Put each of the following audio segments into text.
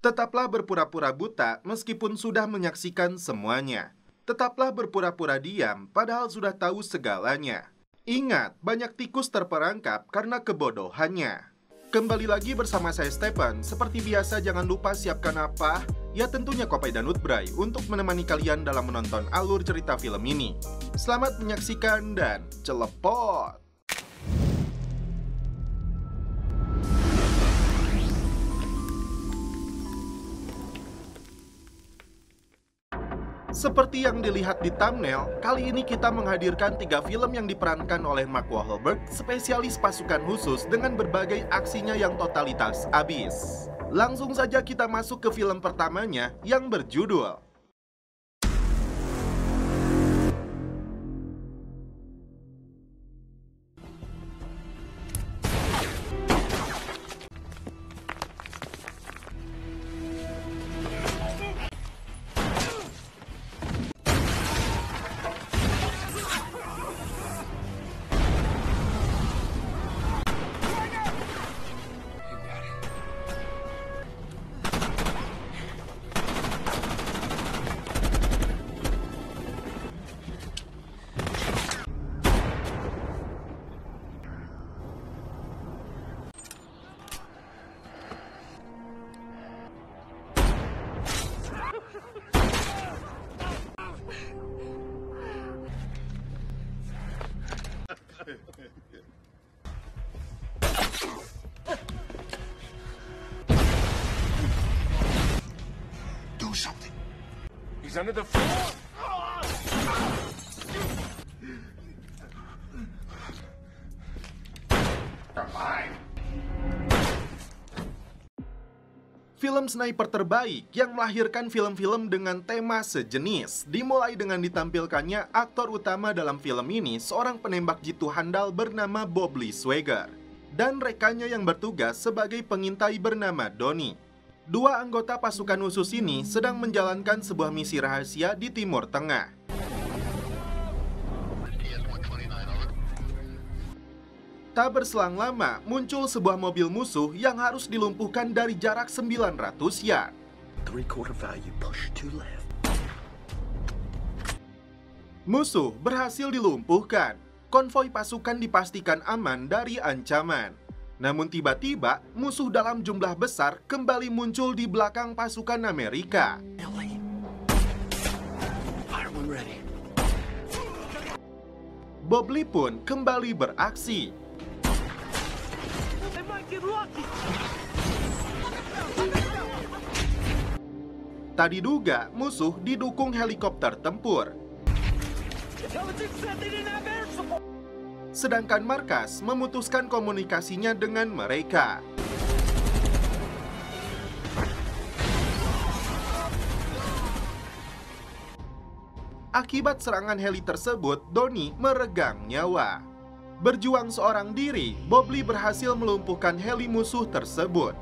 Tetaplah berpura-pura buta meskipun sudah menyaksikan semuanya. Tetaplah berpura-pura diam padahal sudah tahu segalanya. Ingat, banyak tikus terperangkap karena kebodohannya. Kembali lagi bersama saya Stephen. Seperti biasa jangan lupa siapkan apa? Ya tentunya kopi dan Nutbray untuk menemani kalian dalam menonton alur cerita film ini. Selamat menyaksikan dan celepot! Seperti yang dilihat di thumbnail, kali ini kita menghadirkan 3 film yang diperankan oleh Mark Wahlberg, spesialis pasukan khusus dengan berbagai aksinya yang totalitas abis. Langsung saja kita masuk ke film pertamanya yang berjudul Do something. He's under the floor. film sniper terbaik yang melahirkan film-film dengan tema sejenis. Dimulai dengan ditampilkannya aktor utama dalam film ini, seorang penembak jitu handal bernama Bob Lee Swagger, dan rekannya yang bertugas sebagai pengintai bernama Donnie. Dua anggota pasukan khusus ini sedang menjalankan sebuah misi rahasia di Timur Tengah. Tak berselang lama, muncul sebuah mobil musuh yang harus dilumpuhkan dari jarak 900 yard. Musuh berhasil dilumpuhkan. Konvoi pasukan dipastikan aman dari ancaman. Namun tiba-tiba, musuh dalam jumlah besar kembali muncul di belakang pasukan Amerika. Bob Lee pun kembali beraksi. Tak diduga, musuh didukung helikopter tempur. Sedangkan markas memutuskan komunikasinya dengan mereka. Akibat serangan heli tersebut, Donnie meregang nyawa. Berjuang seorang diri, Bob Lee berhasil melumpuhkan heli musuh tersebut.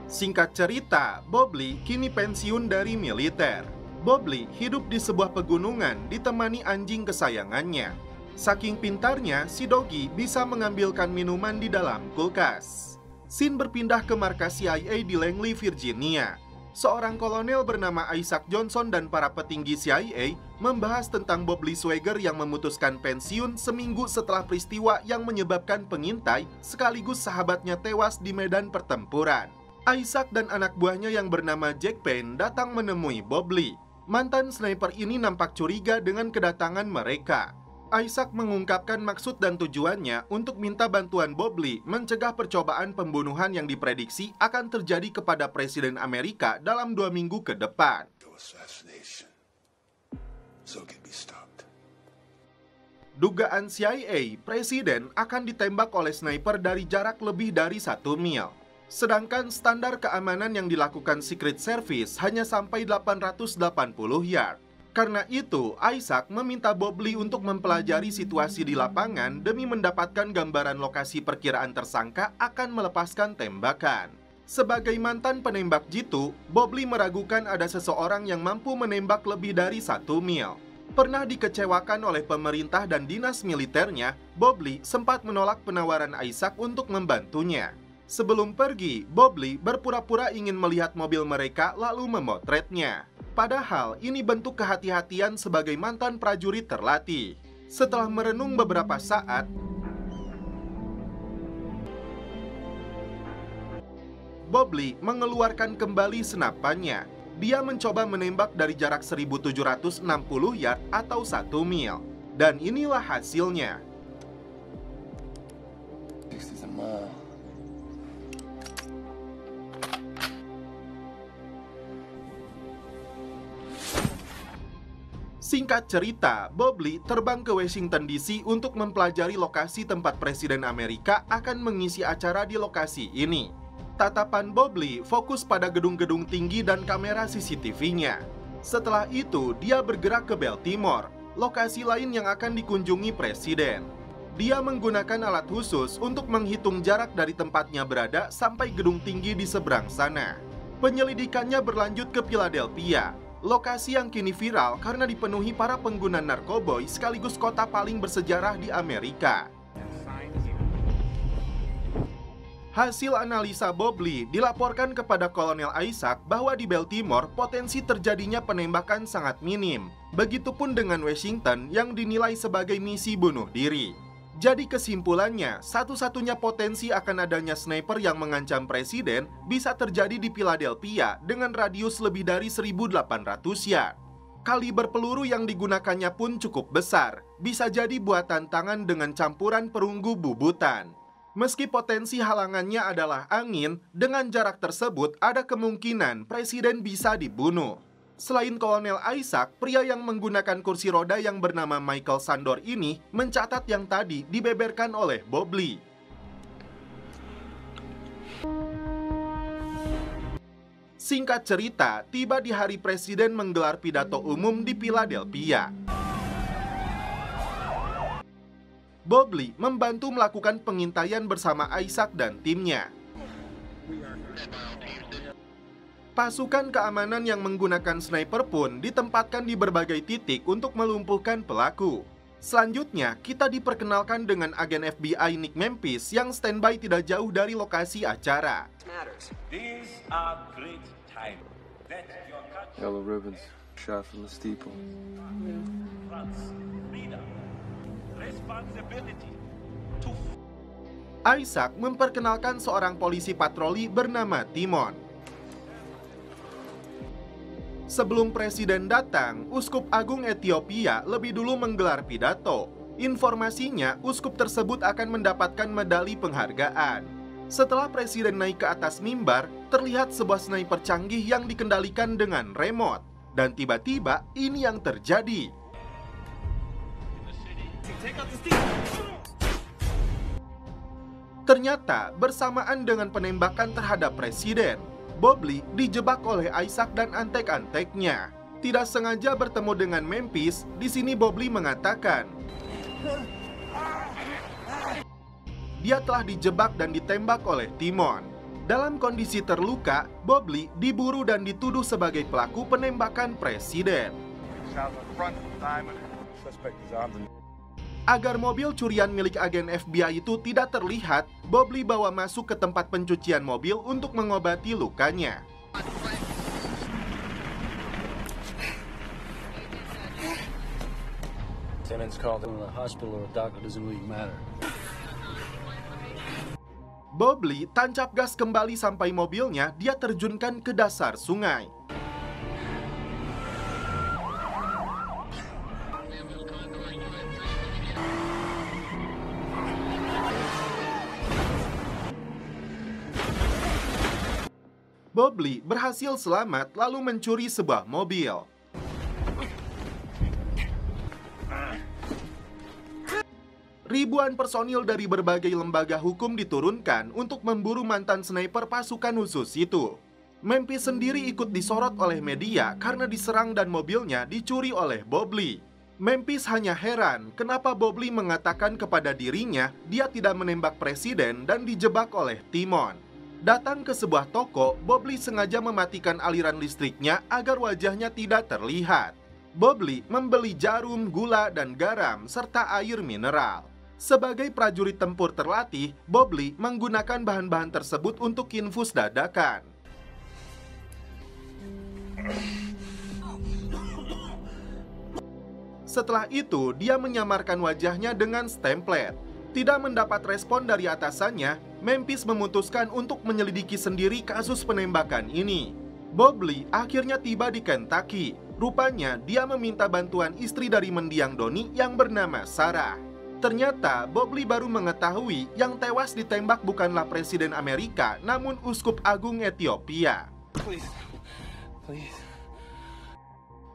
Singkat cerita, Bob Lee kini pensiun dari militer. Bob Lee hidup di sebuah pegunungan ditemani anjing kesayangannya. Saking pintarnya, si Doggy bisa mengambilkan minuman di dalam kulkas. Scene berpindah ke markas CIA di Langley, Virginia. Seorang kolonel bernama Isaac Johnson dan para petinggi CIA membahas tentang Bob Lee Swagger yang memutuskan pensiun seminggu setelah peristiwa yang menyebabkan pengintai sekaligus sahabatnya tewas di medan pertempuran. Isaac dan anak buahnya yang bernama Jack Payne datang menemui Bob Lee. Mantan sniper ini nampak curiga dengan kedatangan mereka. Isaac mengungkapkan maksud dan tujuannya untuk minta bantuan Bob Lee mencegah percobaan pembunuhan yang diprediksi akan terjadi kepada Presiden Amerika dalam 2 minggu ke depan. Dugaan CIA, Presiden akan ditembak oleh sniper dari jarak lebih dari 1 mil. Sedangkan standar keamanan yang dilakukan Secret Service hanya sampai 880 yard. Karena itu, Isaac meminta Bob Lee untuk mempelajari situasi di lapangan demi mendapatkan gambaran lokasi perkiraan tersangka akan melepaskan tembakan. Sebagai mantan penembak jitu, Bob Lee meragukan ada seseorang yang mampu menembak lebih dari 1 mil. Pernah dikecewakan oleh pemerintah dan dinas militernya, Bob Lee sempat menolak penawaran Isaac untuk membantunya. Sebelum pergi, Bob Lee berpura-pura ingin melihat mobil mereka lalu memotretnya. Padahal ini bentuk kehati-hatian sebagai mantan prajurit terlatih. Setelah merenung beberapa saat, Bob Lee mengeluarkan kembali senapannya. Dia mencoba menembak dari jarak 1760 yard atau 1 mil. Dan inilah hasilnya. Singkat cerita, Bob Lee terbang ke Washington DC untuk mempelajari lokasi tempat Presiden Amerika akan mengisi acara di lokasi ini. Tatapan Bob Lee fokus pada gedung-gedung tinggi dan kamera CCTV-nya. Setelah itu, dia bergerak ke Baltimore, lokasi lain yang akan dikunjungi Presiden. Dia menggunakan alat khusus untuk menghitung jarak dari tempatnya berada sampai gedung tinggi di seberang sana. Penyelidikannya berlanjut ke Philadelphia, lokasi yang kini viral karena dipenuhi para pengguna narkoboy sekaligus kota paling bersejarah di Amerika. Hasil analisa Bob Lee dilaporkan kepada Kolonel Isaac bahwa di Baltimore potensi terjadinya penembakan sangat minim. Begitupun dengan Washington yang dinilai sebagai misi bunuh diri. Jadi kesimpulannya, satu-satunya potensi akan adanya sniper yang mengancam presiden bisa terjadi di Philadelphia dengan radius lebih dari 1.800 yard. Kaliber peluru yang digunakannya pun cukup besar, bisa jadi buatan tangan dengan campuran perunggu bubutan. Meski potensi halangannya adalah angin, dengan jarak tersebut ada kemungkinan presiden bisa dibunuh. Selain Kolonel Isaac, pria yang menggunakan kursi roda yang bernama Michael Sandor ini mencatat yang tadi dibeberkan oleh Bob Lee. Singkat cerita, tiba di hari presiden menggelar pidato umum di Philadelphia. Bob Lee membantu melakukan pengintaian bersama Isaac dan timnya. Pasukan keamanan yang menggunakan sniper pun ditempatkan di berbagai titik untuk melumpuhkan pelaku. Selanjutnya, kita diperkenalkan dengan agen FBI Nick Memphis yang standby tidak jauh dari lokasi acara. Yellow ribbons shot from the steeple. Isaac memperkenalkan seorang polisi patroli bernama Timon. Sebelum presiden datang, Uskup Agung Ethiopia lebih dulu menggelar pidato. Informasinya, uskup tersebut akan mendapatkan medali penghargaan. Setelah presiden naik ke atas mimbar, terlihat sebuah sniper canggih yang dikendalikan dengan remote. Dan tiba-tiba ini yang terjadi. Ternyata bersamaan dengan penembakan terhadap presiden, Bob Lee dijebak oleh Isaac dan antek-anteknya. Tidak sengaja bertemu dengan Memphis, di sini Bob Lee mengatakan dia telah dijebak dan ditembak oleh Timon. Dalam kondisi terluka, Bob Lee diburu dan dituduh sebagai pelaku penembakan presiden. Agar mobil curian milik agen FBI itu tidak terlihat, Bob Lee bawa masuk ke tempat pencucian mobil untuk mengobati lukanya. Bob Lee tancap gas kembali sampai mobilnya dia terjunkan ke dasar sungai. Bob Lee berhasil selamat lalu mencuri sebuah mobil. Ribuan personil dari berbagai lembaga hukum diturunkan untuk memburu mantan sniper pasukan khusus itu. Memphis sendiri ikut disorot oleh media karena diserang dan mobilnya dicuri oleh Bob Lee. Memphis hanya heran kenapa Bob Lee mengatakan kepada dirinya dia tidak menembak presiden dan dijebak oleh Timon. Datang ke sebuah toko, Bob Lee sengaja mematikan aliran listriknya agar wajahnya tidak terlihat. Bobley membeli jarum, gula, dan garam, serta air mineral. Sebagai prajurit tempur terlatih, Bobley menggunakan bahan-bahan tersebut untuk infus dadakan. Setelah itu, dia menyamarkan wajahnya dengan stemplet. Tidak mendapat respon dari atasannya, Memphis memutuskan untuk menyelidiki sendiri kasus penembakan ini. Bobley akhirnya tiba di Kentucky. Rupanya, dia meminta bantuan istri dari mendiang Donnie yang bernama Sarah. Ternyata, Bobley baru mengetahui yang tewas ditembak bukanlah Presiden Amerika, namun Uskup Agung Ethiopia. Please.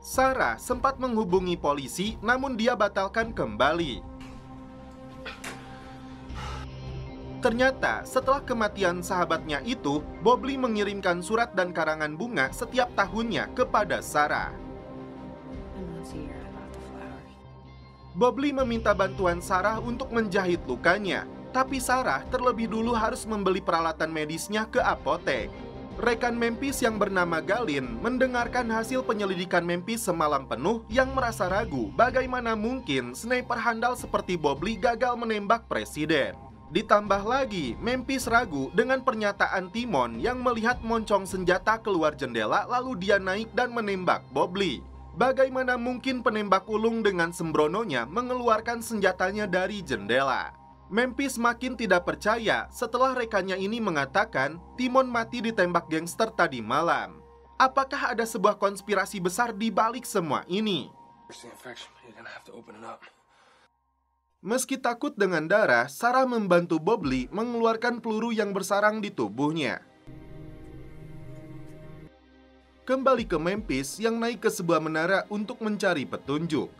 Sarah sempat menghubungi polisi, namun dia batalkan kembali. Ternyata, setelah kematian sahabatnya itu, Bobley mengirimkan surat dan karangan bunga setiap tahunnya kepada Sarah. Bobley meminta bantuan Sarah untuk menjahit lukanya, tapi Sarah terlebih dulu harus membeli peralatan medisnya ke apotek. Rekan Memphis yang bernama Galin mendengarkan hasil penyelidikan Memphis semalam penuh yang merasa ragu bagaimana mungkin sniper handal seperti Bobley gagal menembak presiden. Ditambah lagi, Memphis ragu dengan pernyataan Timon yang melihat moncong senjata keluar jendela lalu dia naik dan menembak Bobley. Bagaimana mungkin penembak ulung dengan sembrononya mengeluarkan senjatanya dari jendela? Memphis makin tidak percaya setelah rekannya ini mengatakan Timon mati ditembak gangster tadi malam. Apakah ada sebuah konspirasi besar di balik semua ini? Meski takut dengan darah, Sarah membantu Bobley mengeluarkan peluru yang bersarang di tubuhnya. Kembali ke Memphis yang naik ke sebuah menara untuk mencari petunjuk.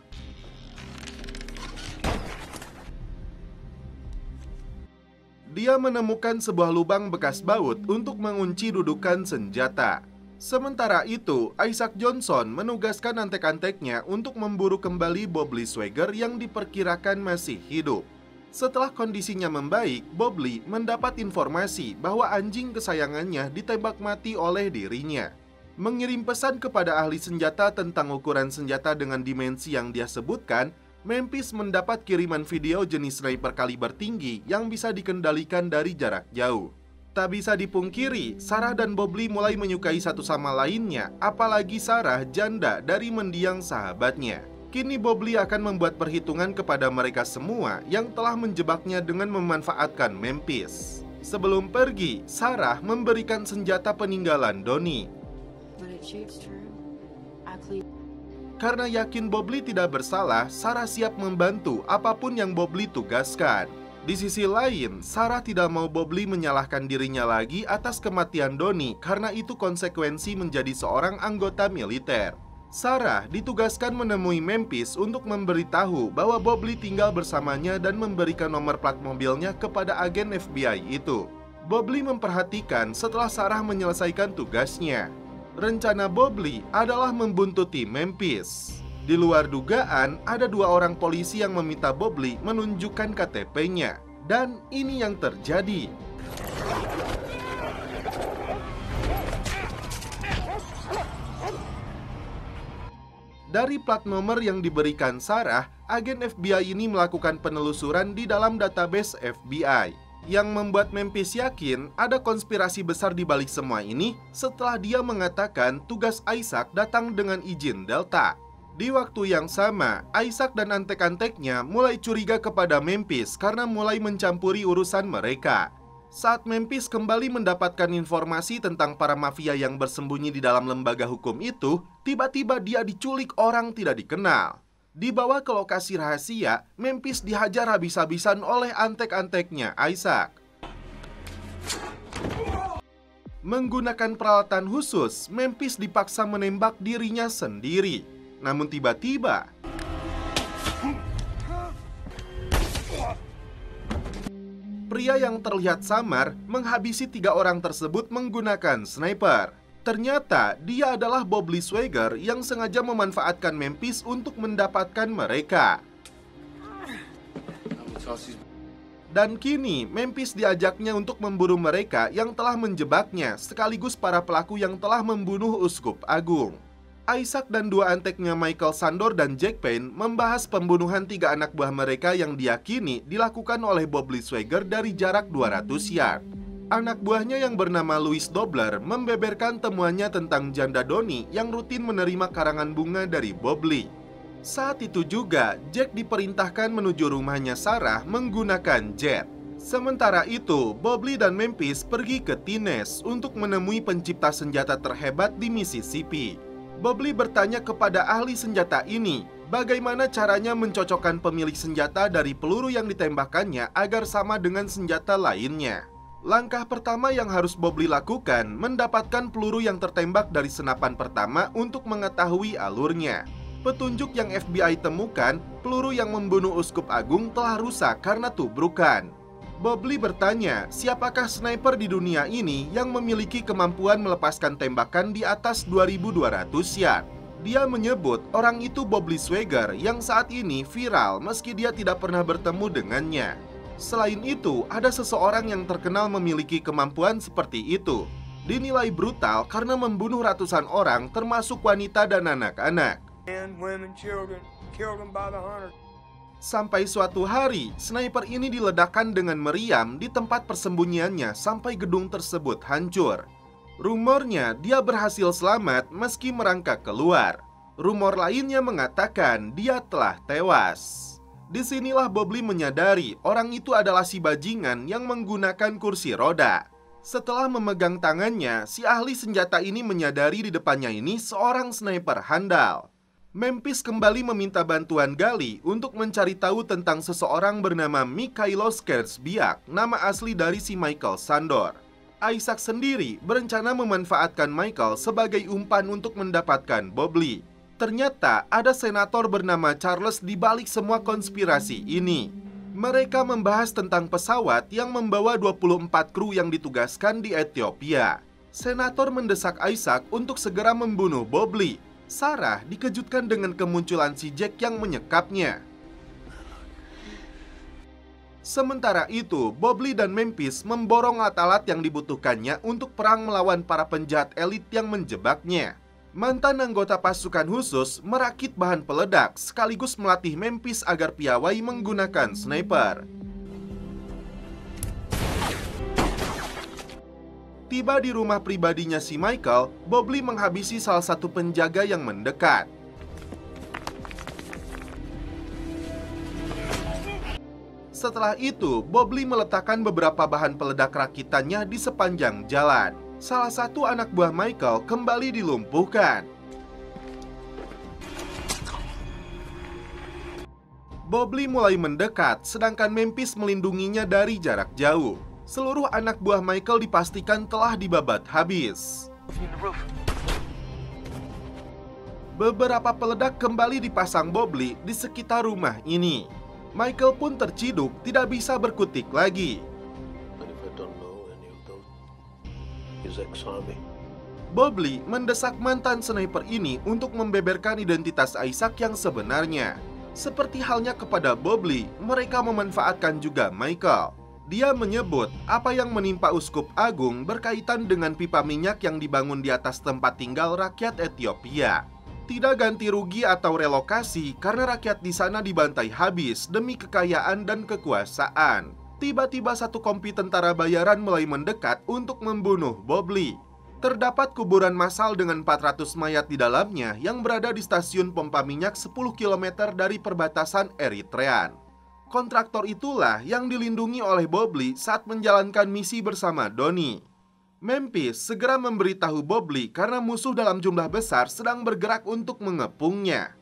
Dia menemukan sebuah lubang bekas baut untuk mengunci dudukan senjata. Sementara itu, Isaac Johnson menugaskan antek-anteknya untuk memburu kembali Bobley Swagger yang diperkirakan masih hidup. Setelah kondisinya membaik, Bobley mendapat informasi bahwa anjing kesayangannya ditembak mati oleh dirinya. Mengirim pesan kepada ahli senjata tentang ukuran senjata dengan dimensi yang dia sebutkan, Memphis mendapat kiriman video jenis sniper kaliber tinggi yang bisa dikendalikan dari jarak jauh. Tak bisa dipungkiri, Sarah dan Bobley mulai menyukai satu sama lainnya, apalagi Sarah janda dari mendiang sahabatnya. Kini Bobley akan membuat perhitungan kepada mereka semua yang telah menjebaknya dengan memanfaatkan Memphis. Sebelum pergi, Sarah memberikan senjata peninggalan Donnie. Karena yakin Bobley tidak bersalah, Sarah siap membantu apapun yang Bobley tugaskan. Di sisi lain, Sarah tidak mau Bobley menyalahkan dirinya lagi atas kematian Donnie karena itu konsekuensi menjadi seorang anggota militer. Sarah ditugaskan menemui Memphis untuk memberitahu bahwa Bobley tinggal bersamanya dan memberikan nomor plat mobilnya kepada agen FBI itu. Bobley memperhatikan setelah Sarah menyelesaikan tugasnya. Rencana Bobley adalah membuntuti Memphis. Di luar dugaan, ada dua orang polisi yang meminta Bobley menunjukkan KTP-nya. Dan ini yang terjadi. Dari plat nomor yang diberikan Sarah, agen FBI ini melakukan penelusuran di dalam database FBI. Yang membuat Memphis yakin ada konspirasi besar di balik semua ini setelah dia mengatakan tugas Isaac datang dengan izin Delta. Di waktu yang sama, Isaac dan antek-anteknya mulai curiga kepada Memphis karena mulai mencampuri urusan mereka. Saat Memphis kembali mendapatkan informasi tentang para mafia yang bersembunyi di dalam lembaga hukum itu, tiba-tiba dia diculik orang tidak dikenal. Dibawa ke lokasi rahasia, Memphis dihajar habis-habisan oleh antek-anteknya Isaac. Menggunakan peralatan khusus, Memphis dipaksa menembak dirinya sendiri. Namun tiba-tiba pria yang terlihat samar menghabisi 3 orang tersebut menggunakan sniper. Ternyata dia adalah Bobley Swagger yang sengaja memanfaatkan Memphis untuk mendapatkan mereka. Dan kini Memphis diajaknya untuk memburu mereka yang telah menjebaknya, sekaligus para pelaku yang telah membunuh Uskup Agung. Isaac dan dua anteknya Michael Sandor dan Jack Payne membahas pembunuhan 3 anak buah mereka yang diyakini dilakukan oleh Bob Swagger dari jarak 200 yard. Anak buahnya yang bernama Louis Dobler membeberkan temuannya tentang janda Donnie yang rutin menerima karangan bunga dari Bob Lee. Saat itu juga, Jack diperintahkan menuju rumahnya Sarah menggunakan jet. Sementara itu, Bob Lee dan Memphis pergi ke Tennessee untuk menemui pencipta senjata terhebat di Mississippi. Bob Lee bertanya kepada ahli senjata ini, bagaimana caranya mencocokkan pemilik senjata dari peluru yang ditembakkannya agar sama dengan senjata lainnya. Langkah pertama yang harus Bob Lee lakukan, mendapatkan peluru yang tertembak dari senapan pertama untuk mengetahui alurnya. Petunjuk yang FBI temukan, peluru yang membunuh Uskup Agung telah rusak karena tubrukan. Bob Lee bertanya, siapakah sniper di dunia ini yang memiliki kemampuan melepaskan tembakan di atas 2200 yard? Dia menyebut orang itu Bob Swagger yang saat ini viral meski dia tidak pernah bertemu dengannya. Selain itu, ada seseorang yang terkenal memiliki kemampuan seperti itu. Dinilai brutal karena membunuh ratusan orang termasuk wanita dan anak-anak. Sampai suatu hari, sniper ini diledakkan dengan meriam di tempat persembunyiannya sampai gedung tersebut hancur. Rumornya dia berhasil selamat meski merangkak keluar. Rumor lainnya mengatakan dia telah tewas. Disinilah Bob Lee menyadari orang itu adalah si bajingan yang menggunakan kursi roda. Setelah memegang tangannya, si ahli senjata ini menyadari di depannya ini seorang sniper handal. Memphis kembali meminta bantuan Gali untuk mencari tahu tentang seseorang bernama Mikhailo Skersbiak, nama asli dari si Michael Sandor. Isaac sendiri berencana memanfaatkan Michael sebagai umpan untuk mendapatkan Bob Lee. Ternyata ada senator bernama Charles di balik semua konspirasi ini. Mereka membahas tentang pesawat yang membawa 24 kru yang ditugaskan di Ethiopia. Senator mendesak Isaac untuk segera membunuh Bob Lee. Sarah dikejutkan dengan kemunculan si Jack yang menyekapnya. Sementara itu, Bob Lee dan Memphis memborong alat-alat yang dibutuhkannya untuk perang melawan para penjahat elit yang menjebaknya. Mantan anggota pasukan khusus merakit bahan peledak sekaligus melatih Memphis agar piawai menggunakan sniper. Tiba di rumah pribadinya si Michael, Bob Lee menghabisi salah satu penjaga yang mendekat. Setelah itu, Bob Lee meletakkan beberapa bahan peledak rakitannya di sepanjang jalan. Salah satu anak buah Michael kembali dilumpuhkan. Bob Lee mulai mendekat, sedangkan Memphis melindunginya dari jarak jauh. Seluruh anak buah Michael dipastikan telah dibabat habis. Beberapa peledak kembali dipasang Bob Lee di sekitar rumah ini. Michael pun terciduk, tidak bisa berkutik lagi. Bob Lee mendesak mantan sniper ini untuk membeberkan identitas Isaac yang sebenarnya. Seperti halnya kepada Bob Lee, mereka memanfaatkan juga Michael. Dia menyebut apa yang menimpa Uskup Agung berkaitan dengan pipa minyak yang dibangun di atas tempat tinggal rakyat Ethiopia. Tidak ganti rugi atau relokasi karena rakyat di sana dibantai habis demi kekayaan dan kekuasaan. Tiba-tiba satu kompi tentara bayaran mulai mendekat untuk membunuh Bob Lee. Terdapat kuburan massal dengan 400 mayat di dalamnya yang berada di stasiun pompa minyak 10 km dari perbatasan Eritrean. Kontraktor itulah yang dilindungi oleh Bob Lee saat menjalankan misi bersama Donnie. Memphis segera memberitahu Bob Lee karena musuh dalam jumlah besar sedang bergerak untuk mengepungnya.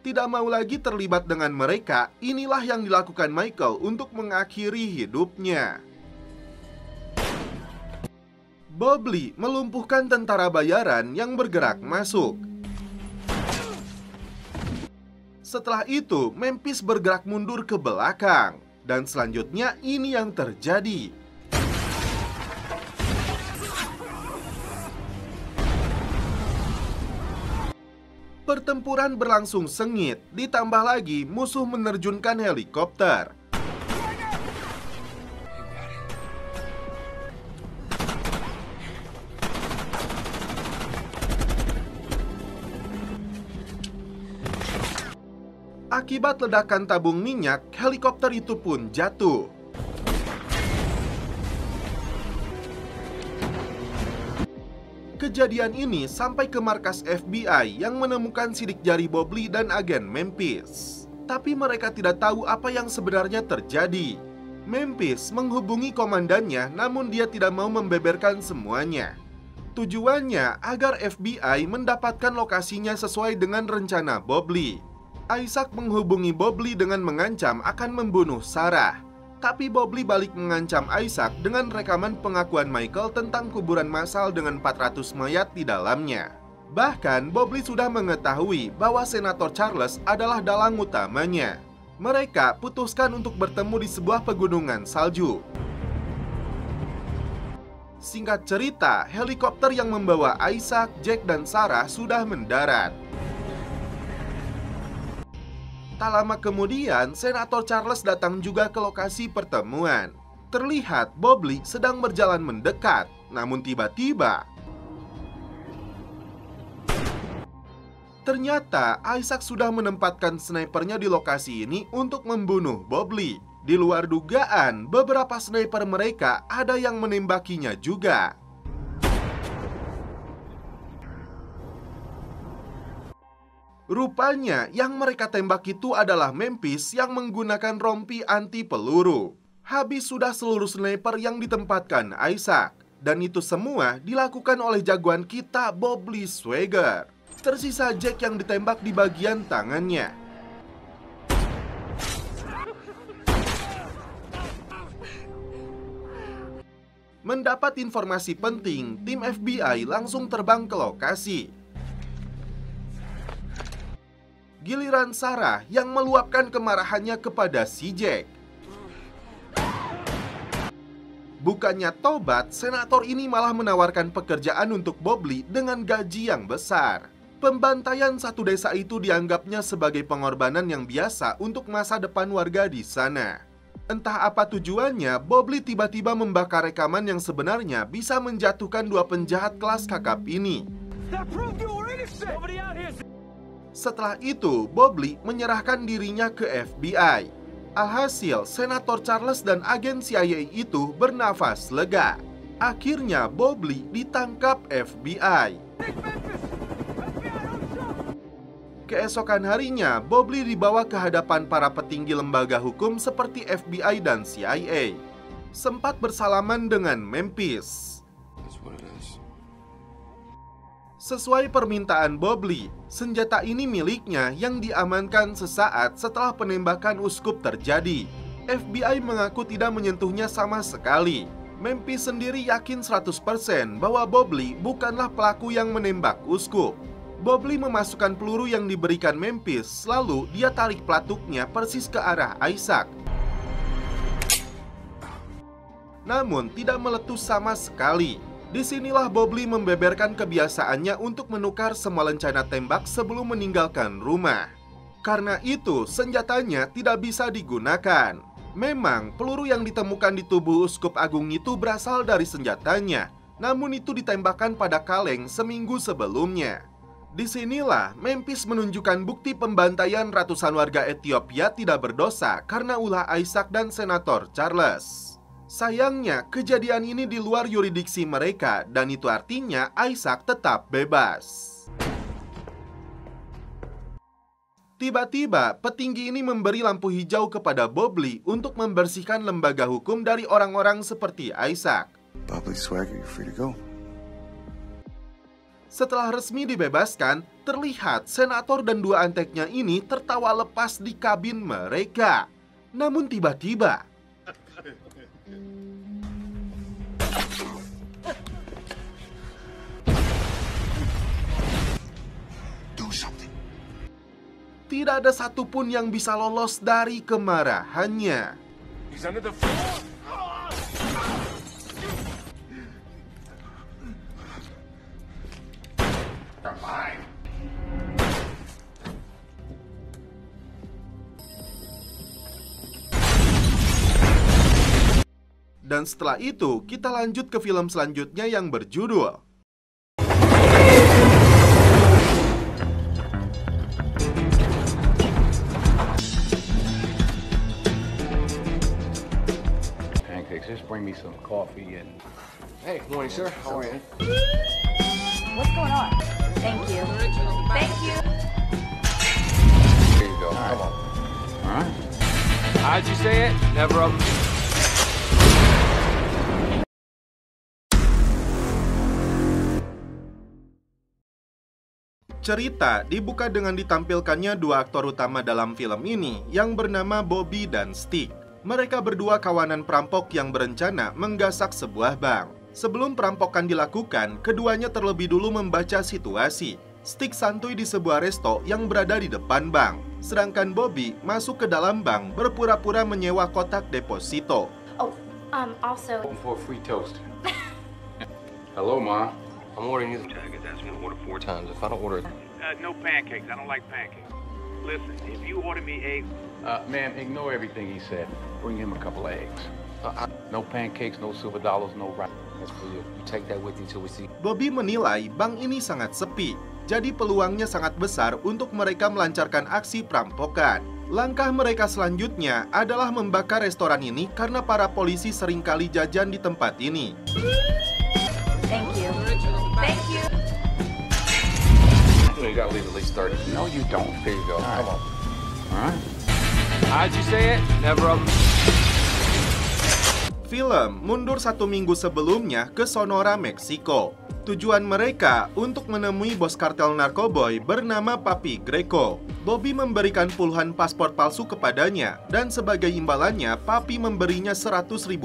Tidak mau lagi terlibat dengan mereka, inilah yang dilakukan Michael untuk mengakhiri hidupnya. Bob Lee melumpuhkan tentara bayaran yang bergerak masuk. Setelah itu, Memphis bergerak mundur ke belakang. Dan selanjutnya ini yang terjadi. Pertempuran berlangsung sengit, ditambah lagi musuh menerjunkan helikopter. Akibat ledakan tabung minyak, helikopter itu pun jatuh. Kejadian ini sampai ke markas FBI yang menemukan sidik jari Bobley dan agen Memphis. Tapi mereka tidak tahu apa yang sebenarnya terjadi. Memphis menghubungi komandannya, namun dia tidak mau membeberkan semuanya. Tujuannya agar FBI mendapatkan lokasinya sesuai dengan rencana Bobley. Isaac menghubungi Bobley dengan mengancam akan membunuh Sarah. Tapi Bobley balik mengancam Isaac dengan rekaman pengakuan Michael tentang kuburan massal dengan 400 mayat di dalamnya. Bahkan Bobley sudah mengetahui bahwa Senator Charles adalah dalang utamanya. Mereka putuskan untuk bertemu di sebuah pegunungan salju. Singkat cerita, helikopter yang membawa Isaac, Jack, dan Sarah sudah mendarat. Tak lama kemudian, Senator Charles datang juga ke lokasi pertemuan. Terlihat Bobley sedang berjalan mendekat, namun tiba-tiba ternyata Isaac sudah menempatkan snipernya di lokasi ini untuk membunuh Bobley. Di luar dugaan, beberapa sniper mereka ada yang menembakinya juga. Rupanya yang mereka tembak itu adalah Memphis yang menggunakan rompi anti peluru. Habis sudah seluruh sniper yang ditempatkan Isaac. Dan itu semua dilakukan oleh jagoan kita Bobley Swagger. Tersisa Jack yang ditembak di bagian tangannya. Mendapat informasi penting, tim FBI langsung terbang ke lokasi. Giliran Sarah yang meluapkan kemarahannya kepada si Jack. Bukannya tobat, senator ini malah menawarkan pekerjaan untuk Bobley dengan gaji yang besar. Pembantaian satu desa itu dianggapnya sebagai pengorbanan yang biasa untuk masa depan warga di sana. Entah apa tujuannya, Bobley tiba-tiba membakar rekaman yang sebenarnya bisa menjatuhkan dua penjahat kelas kakap ini. Setelah itu, Bobley menyerahkan dirinya ke FBI. Alhasil, Senator Charles dan agen CIA itu bernafas lega. Akhirnya, Bobley ditangkap FBI. Keesokan harinya, Bobley dibawa ke hadapan para petinggi lembaga hukum seperti FBI dan CIA. Sempat bersalaman dengan Memphis. Sesuai permintaan Bobley, senjata ini miliknya yang diamankan sesaat setelah penembakan uskup terjadi. FBI mengaku tidak menyentuhnya sama sekali. Memphis sendiri yakin 100% bahwa Bobley bukanlah pelaku yang menembak uskup. Bobley memasukkan peluru yang diberikan Memphis, lalu dia tarik pelatuknya persis ke arah Isaac. Namun tidak meletus sama sekali. Disinilah Bobley membeberkan kebiasaannya untuk menukar semua lencana tembak sebelum meninggalkan rumah. Karena itu, senjatanya tidak bisa digunakan. Memang, peluru yang ditemukan di tubuh Uskup Agung itu berasal dari senjatanya, namun itu ditembakkan pada kaleng seminggu sebelumnya. Disinilah Memphis menunjukkan bukti pembantaian ratusan warga Ethiopia tidak berdosa karena ulah Isaac dan Senator Charles. Sayangnya, kejadian ini di luar yurisdiksi mereka, dan itu artinya Isaac tetap bebas. Tiba-tiba, petinggi ini memberi lampu hijau kepada Bobley untuk membersihkan lembaga hukum dari orang-orang seperti Isaac. Bobley Swagger, you're free to go. Setelah resmi dibebaskan, terlihat senator dan dua anteknya ini tertawa lepas di kabin mereka. Namun tiba-tiba, tidak ada satupun yang bisa lolos dari kemarahannya. He's under the floor. Dan setelah itu, kita lanjut ke film selanjutnya yang berjudul just bring me some coffee and... Hey, good morning, sir. How are you? What's going on? Thank you. Thank you. Here you go. Come on. All right. How'd you say it? Never up. Cerita dibuka dengan ditampilkannya dua aktor utama dalam film ini yang bernama Bobby dan Stick. Mereka berdua kawanan perampok yang berencana menggasak sebuah bank. Sebelum perampokan dilakukan, keduanya terlebih dulu membaca situasi. Stick santuy di sebuah resto yang berada di depan bank. Sedangkan Bobby masuk ke dalam bank berpura-pura menyewa kotak deposito. Oh, also... Hoping for a free toast. Hello, Ma. I'm ordering you the tag. It's asking me to order 4 times. If I don't order it... No pancakes. I don't like pancakes. Listen, if you order me eggs... Ma'am, ignore everything he said. Bring him a couple of eggs. No pancakes, no silver dollars, no rice. That's for you. You take that with you till we see... Bobby menilai bank ini sangat sepi. Jadi peluangnya sangat besar untuk mereka melancarkan aksi perampokan. Langkah mereka selanjutnya adalah membakar restoran ini karena para polisi seringkali jajan di tempat ini. Thank you. Thank you. You gotta leave at least 30. No, you don't. Here you go. Come on. All right. How'd you say it? Never up. Film mundur 1 minggu sebelumnya ke Sonora, Meksiko. Tujuan mereka untuk menemui bos kartel narkoboy bernama Papi Greco. Bobby memberikan puluhan paspor palsu kepadanya dan sebagai imbalannya Papi memberinya $100.000.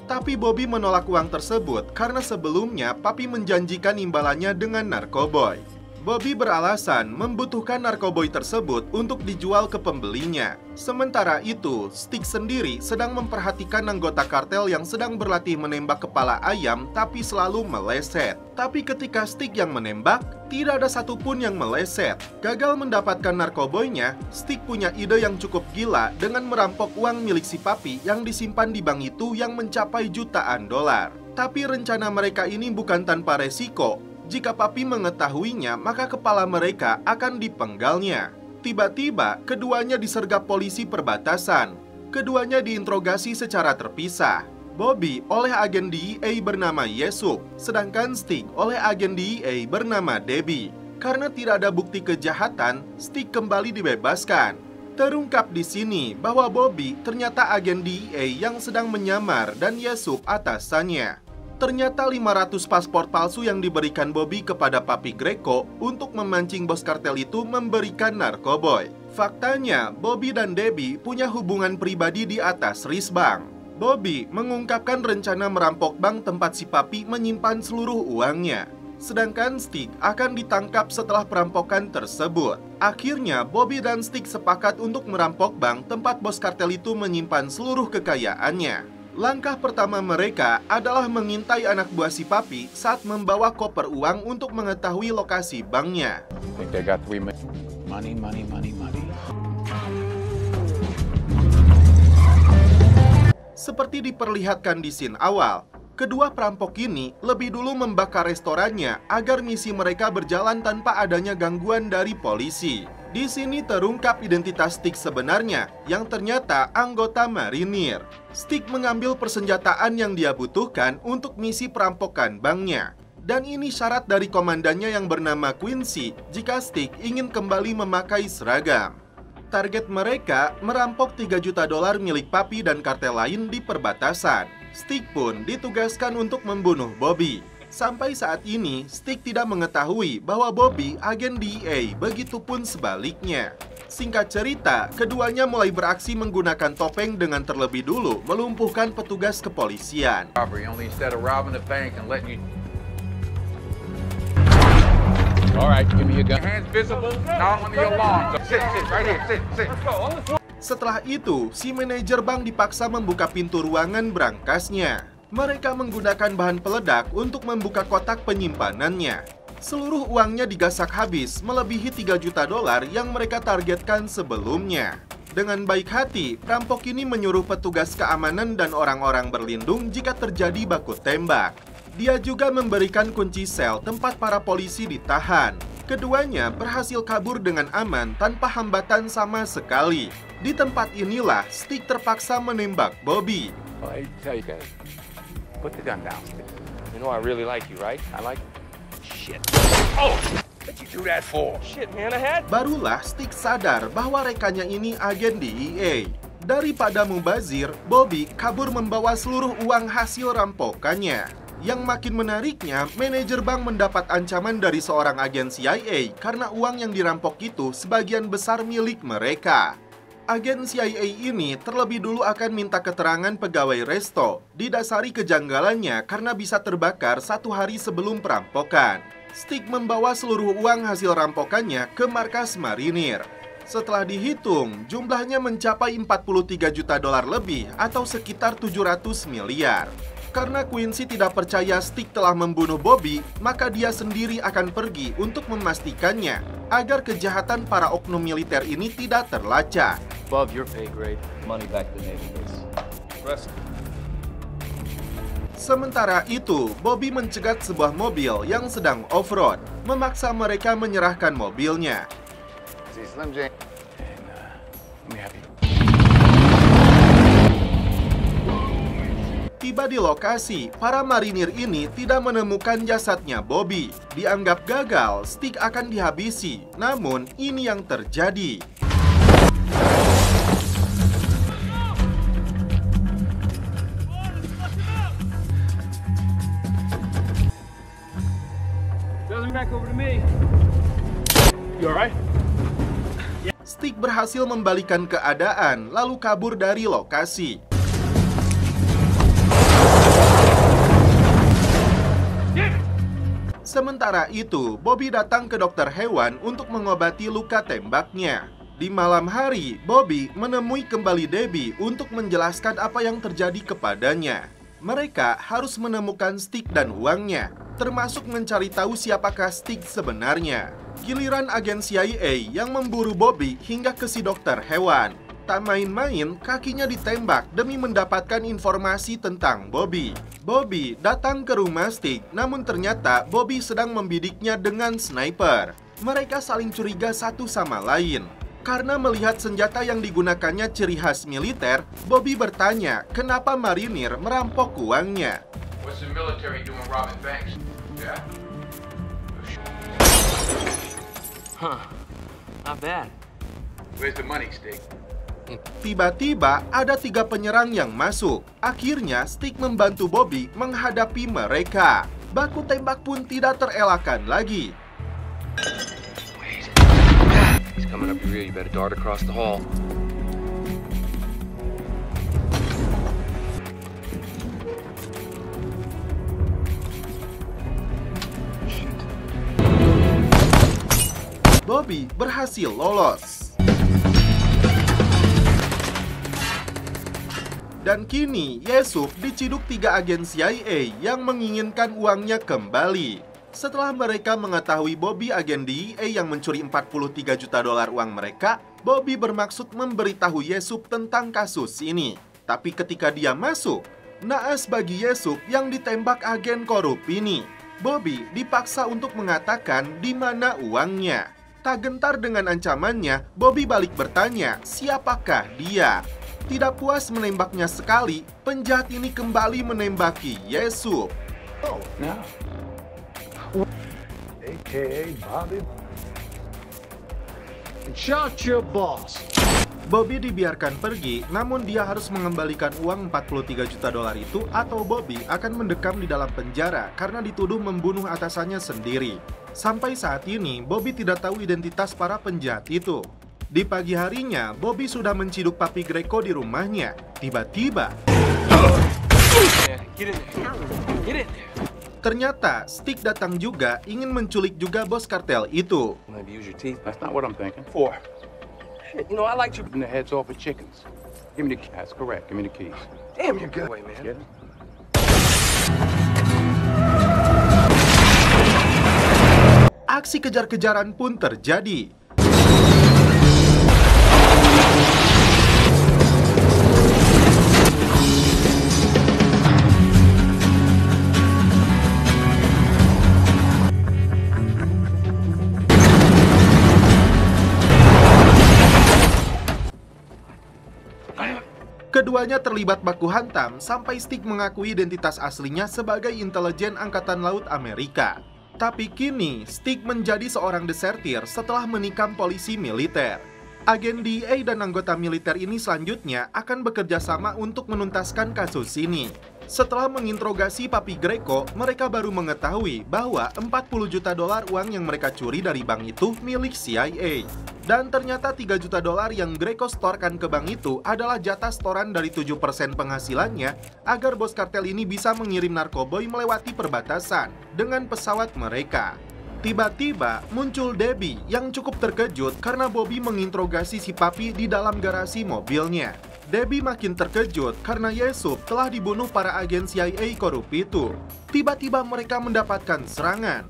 Tapi Bobby menolak uang tersebut karena sebelumnya Papi menjanjikan imbalannya dengan narkoboy. Bobby beralasan membutuhkan narkoboy tersebut untuk dijual ke pembelinya. Sementara itu, Stick sendiri sedang memperhatikan anggota kartel yang sedang berlatih menembak kepala ayam tapi selalu meleset. Tapi ketika Stick yang menembak, tidak ada satupun yang meleset. Gagal mendapatkan narkoboynya, Stick punya ide yang cukup gila dengan merampok uang milik si Papi yang disimpan di bank itu yang mencapai jutaan dolar. Tapi rencana mereka ini bukan tanpa resiko. Jika Papi mengetahuinya, maka kepala mereka akan dipenggalnya. Tiba-tiba, keduanya disergap polisi perbatasan. Keduanya diinterogasi secara terpisah. Bobby oleh agen DEA bernama Yesuk, sedangkan Stick oleh agen DEA bernama Debbie. Karena tidak ada bukti kejahatan, Stick kembali dibebaskan. Terungkap di sini bahwa Bobby ternyata agen DEA yang sedang menyamar dan Yesuk atasannya. Ternyata 500 paspor palsu yang diberikan Bobby kepada Papi Greco untuk memancing bos kartel itu memberikan narkoboy. Faktanya, Bobby dan Debbie punya hubungan pribadi di atas risbank. Bobby mengungkapkan rencana merampok bank tempat si Papi menyimpan seluruh uangnya. Sedangkan Stick akan ditangkap setelah perampokan tersebut. Akhirnya, Bobby dan Stick sepakat untuk merampok bank tempat bos kartel itu menyimpan seluruh kekayaannya. Langkah pertama mereka adalah mengintai anak buah si Papi saat membawa koper uang untuk mengetahui lokasi banknya. Think they got 3 minutes. Money, money, money, money. Seperti diperlihatkan di scene awal, kedua perampok ini lebih dulu membakar restorannya agar misi mereka berjalan tanpa adanya gangguan dari polisi. Di sini terungkap identitas Stick sebenarnya, yang ternyata anggota marinir. Stick mengambil persenjataan yang dia butuhkan untuk misi perampokan banknya. Dan ini syarat dari komandannya yang bernama Quincy jika Stick ingin kembali memakai seragam. Target mereka merampok $3 juta milik Papi dan kartel lain di perbatasan. Stick pun ditugaskan untuk membunuh Bobby. Sampai saat ini, Stick tidak mengetahui bahwa Bobby agen DEA, begitupun sebaliknya. Singkat cerita, keduanya mulai beraksi menggunakan topeng dengan terlebih dulu melumpuhkan petugas kepolisian. Alright, give me your gun. Hands visible, not on the alarm. Sit, right here, sit. Setelah itu, si manajer bank dipaksa membuka pintu ruangan berangkasnya. Mereka menggunakan bahan peledak untuk membuka kotak penyimpanannya. Seluruh uangnya digasak habis, melebihi $3 juta yang mereka targetkan sebelumnya. Dengan baik hati, perampok ini menyuruh petugas keamanan dan orang-orang berlindung jika terjadi baku tembak. Dia juga memberikan kunci sel tempat para polisi ditahan. Keduanya berhasil kabur dengan aman tanpa hambatan sama sekali. Di tempat inilah Stick terpaksa menembak Bobby. Well, I tell you guys, put the gun down, Stick. You know I really like you, right? I like Shit. Oh! What'd you do that for? Shit, man, I had... Barulah Stick sadar bahwa rekannya ini agen DEA. Daripada mubazir, Bobby kabur membawa seluruh uang hasil rampokannya. Yang makin menariknya, manajer bank mendapat ancaman dari seorang agen CIA karena uang yang dirampok itu sebagian besar milik mereka. Agen CIA ini terlebih dulu akan minta keterangan pegawai resto, didasari kejanggalannya karena bisa terbakar 1 hari sebelum perampokan. Stick membawa seluruh uang hasil rampokannya ke markas marinir. Setelah dihitung, jumlahnya mencapai 43 juta dolar lebih atau sekitar 700 miliar. Karena Quincy tidak percaya Stick telah membunuh Bobby, maka dia sendiri akan pergi untuk memastikannya agar kejahatan para oknum militer ini tidak terlacak. Above your pay grade, money back to the Navy base. Sementara itu, Bobby mencegat sebuah mobil yang sedang off-road, memaksa mereka menyerahkan mobilnya. See Slim Jim. And let me have you. Tiba di lokasi, para marinir ini tidak menemukan jasadnya Bobby. Dianggap gagal, Stick akan dihabisi. Namun, ini yang terjadi. Stick berhasil membalikan keadaan, lalu kabur dari lokasi. Sementara itu, Bobby datang ke dokter hewan untuk mengobati luka tembaknya. Di malam hari, Bobby menemui kembali Debbie untuk menjelaskan apa yang terjadi kepadanya. Mereka harus menemukan Stick dan uangnya, termasuk mencari tahu siapakah Stick sebenarnya. Giliran agen CIA yang memburu Bobby hingga ke si dokter hewan. Tak main-main, kakinya ditembak demi mendapatkan informasi tentang Bobby. Bobby datang ke rumah Stick, namun ternyata Bobby sedang membidiknya dengan sniper. Mereka saling curiga satu sama lain. Karena melihat senjata yang digunakannya ciri khas militer, Bobby bertanya kenapa marinir merampok uangnya. What's the military doing robbing banks? Yeah? Huh. Not bad. Where's the money, Stick? Tiba-tiba ada 3 penyerang yang masuk. Akhirnya Stick membantu Bobby menghadapi mereka. Baku tembak pun tidak terelakkan lagi. He's coming up your rear. You better dart across the hall. Bobby berhasil lolos. Dan kini, Yesuf diciduk 3 agen CIA yang menginginkan uangnya kembali. Setelah mereka mengetahui Bobby agen DEA yang mencuri 43 juta dolar uang mereka, Bobby bermaksud memberitahu Yesuf tentang kasus ini. Tapi ketika dia masuk, naas bagi Yesuf yang ditembak agen korup ini. Bobby dipaksa untuk mengatakan di mana uangnya. Tak gentar dengan ancamannya, Bobby balik bertanya siapakah dia. Tidak puas menembaknya sekali, penjahat ini kembali menembaki Yesuf. Oh, no. AKA Bobby. Shot your boss. Bobby dibiarkan pergi, namun dia harus mengembalikan uang 43 juta dolar itu atau Bobby akan mendekam di dalam penjara karena dituduh membunuh atasannya sendiri. Sampai saat ini, Bobby tidak tahu identitas para penjahat itu. Di pagi harinya, Bobby sudah menciduk Papi Greco di rumahnya. Tiba-tiba, ternyata Stick datang juga ingin menculik juga bos kartel itu. Maybe use your teeth. That's not what I'm thinking. For. You know, I like you. Ripping the heads off of chickens. Give me the keys. That's correct. Give me the keys. Damn, you're good. Wait, man. Get it? Aksi kejar-kejaran pun terjadi. Keduanya terlibat baku hantam sampai Stick mengakui identitas aslinya sebagai intelijen Angkatan Laut Amerika. Tapi kini Stick menjadi seorang desertir setelah menikam polisi militer. Agen DEA dan anggota militer ini selanjutnya akan bekerja sama untuk menuntaskan kasus ini. Setelah menginterogasi Papi Greco, mereka baru mengetahui bahwa 40 juta dolar uang yang mereka curi dari bank itu milik CIA. Dan ternyata 3 juta dolar yang Greco setorkan ke bank itu adalah jatah setoran dari 7% penghasilannya agar bos kartel ini bisa mengirim narkoboy melewati perbatasan dengan pesawat mereka. Tiba-tiba muncul Debbie yang cukup terkejut karena Bobby menginterogasi si Papi di dalam garasi mobilnya. Debbie makin terkejut karena Yusuf telah dibunuh para agen CIA korup itu. Tiba-tiba mereka mendapatkan serangan.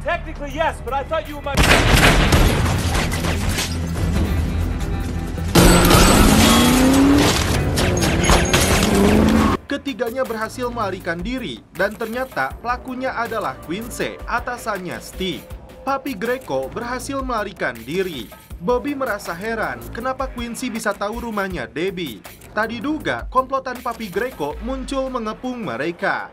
Technically, yes, but I thought you were my... Ketiganya berhasil melarikan diri dan ternyata pelakunya adalah Quincy, atasannya Stick. Papi Greco berhasil melarikan diri. Bobby merasa heran kenapa Quincy bisa tahu rumahnya Debbie. Tadi duga komplotan Papi Greco muncul mengepung mereka.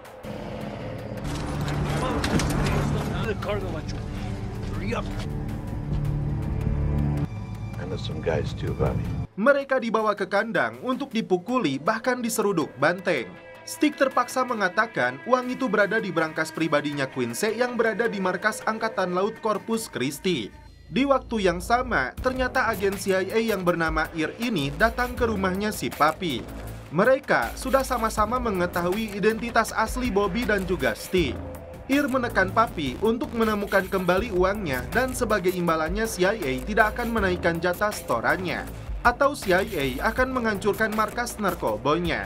Mereka dibawa ke kandang untuk dipukuli bahkan diseruduk banteng. Stick terpaksa mengatakan uang itu berada di brankas pribadinya Quincy yang berada di markas Angkatan Laut Corpus Christi. Di waktu yang sama, ternyata agen CIA yang bernama Ir ini datang ke rumahnya si Papi. Mereka sudah sama-sama mengetahui identitas asli Bobby dan juga Stick. Ir menekan Papi untuk menemukan kembali uangnya dan sebagai imbalannya CIA tidak akan menaikkan jatah setorannya. Atau CIA akan menghancurkan markas narkoboynya.